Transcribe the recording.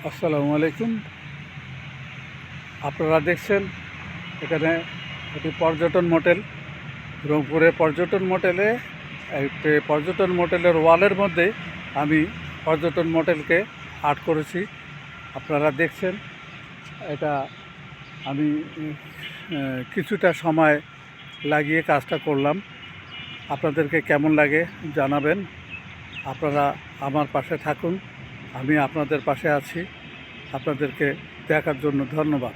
আসসালামু আলাইকুম। আপনারা দেখছেন এখানে একটি পর্যটন মোটেল, রংপুরে পর্যটন মোটেলের ওয়ালের মধ্যে আমি পর্যটন মোটেলকে আর্ট করেছি। আপনারা দেখছেন এটা আমি কিছুটা সময় লাগিয়ে কাজটা করলাম। আপনাদেরকে কেমন লাগে জানাবেন। আপনারা আমার পাশে থাকুন, আমি আপনাদের পাশে আছি। আপনাদেরকে দেখার জন্য ধন্যবাদ।